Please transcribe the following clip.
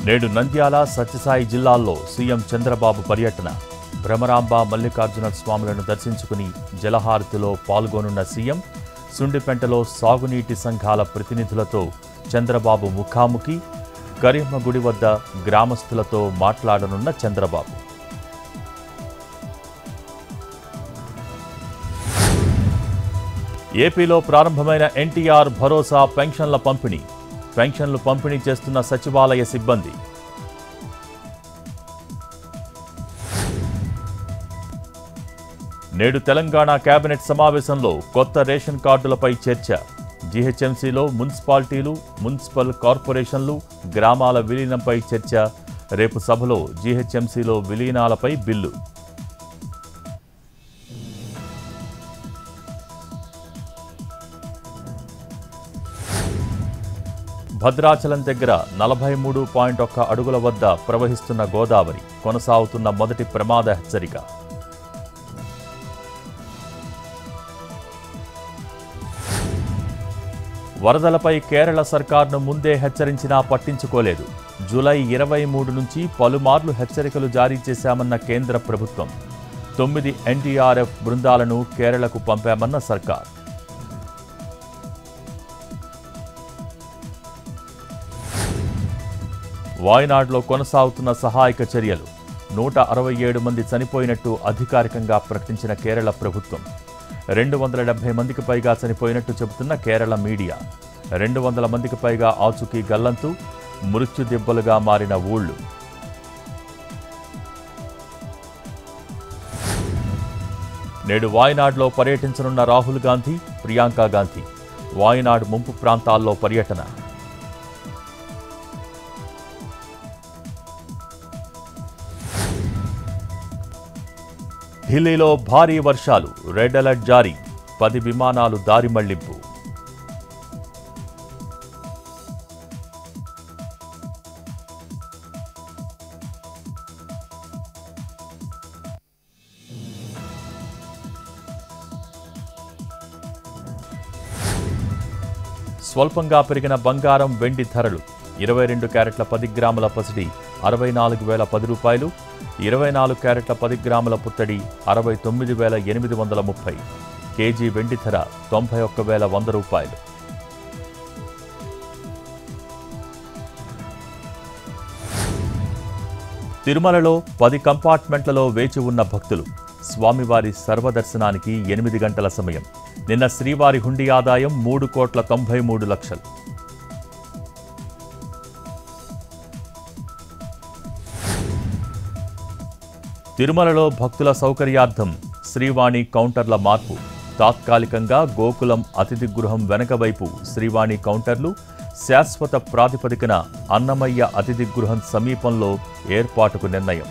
నేడు నంద్యాల సత్యసాయి జిల్లాల్లో సీఎం చంద్రబాబు పర్యటన. భ్రమరాంబ మల్లికార్జున స్వాములను దర్శించుకుని జలహారతిలో పాల్గొనున్న సీఎం సుండిపెంటలో సాగునీటి సంఘాల ప్రతినిధులతో చంద్రబాబు ముఖాముఖి. కరీంగుడి వద్ద గ్రామస్తులతో మాట్లాడనున్న చంద్రబాబు. ఏపీలో ప్రారంభమైన ఎన్టీఆర్ భరోసా పెన్షన్ల పంపిణీ. పెన్షన్లు పంపిణీ చేస్తున్న సచివాలయ సిబ్బంది. నేడు తెలంగాణ కేబినెట్ సమావేశంలో కొత్త రేషన్ కార్డులపై చర్చ. జీహెచ్ఎంసీలో మున్సిపాలిటీలు, మున్సిపల్ కార్పొరేషన్లు, గ్రామాల విలీనంపై చర్చ. రేపు సభలో జీహెచ్ఎంసీలో విలీనాలపై బిల్లు. భద్రాచలం దగ్గర 43.1 అడుగుల వద్ద ప్రవహిస్తున్న గోదావరి. కొనసాగుతున్న మొదటి ప్రమాద హెచ్చరిక. వరదలపై కేరళ సర్కార్ను ముందే హెచ్చరించినా పట్టించుకోలేదు. జూలై 23 నుంచి పలుమార్లు హెచ్చరికలు జారీ చేశామన్న కేంద్ర ప్రభుత్వం. 9 ఎన్డీఆర్ఎఫ్ బృందాలను కేరళకు పంపామన్న సర్కార్. వాయనాడ్లో కొనసాగుతున్న సహాయక చర్యలు. 167 మంది చనిపోయినట్టు అధికారికంగా ప్రకటించిన కేరళ ప్రభుత్వం. 270 మందికి పైగా చనిపోయినట్టు చెబుతున్న కేరళ మీడియా. 200 మందికి పైగా ఆచూకీ గల్లంతు. మృత్యు దెబ్బలుగా మారిన ఊళ్లు. నేడు వాయనాడ్లో పర్యటించనున్న రాహుల్ గాంధీ, ప్రియాంక గాంధీ. వాయనాడ్ ముంపు ప్రాంతాల్లో పర్యటన. ఢిల్లీలో భారీ వర్షాలు. రెడ్ అలర్ట్ జారీ. 10 విమానాలు దారి మళ్లింపు. స్వల్పంగా పెరిగిన బంగారం, వెండి ధరలు. 22 క్యారెట్ల 10 గ్రాముల పసిడి 64,010 రూపాయలు. 24 క్యారెట్ల 10 గ్రాముల పుత్తడి 69,830. కేజీ వెండి ధర 91,100 రూపాయలు. తిరుమలలో 10 కంపార్ట్మెంట్లలో వేచి ఉన్న భక్తులు. స్వామివారి సర్వదర్శనానికి 8 గంటల సమయం. నిన్న శ్రీవారి హుండీ ఆదాయం 3,93,00,000. తిరుమలలో భక్తుల సౌకర్యార్థం శ్రీవాణి కౌంటర్ల మార్పు. తాత్కాలికంగా గోకులం అతిథి గృహం వెనక వైపు శ్రీవాణి కౌంటర్లు, శాశ్వత ప్రాతిపదికన అన్నమయ్య అతిథి గృహం సమీపంలో ఏర్పాటుకు నిర్ణయం.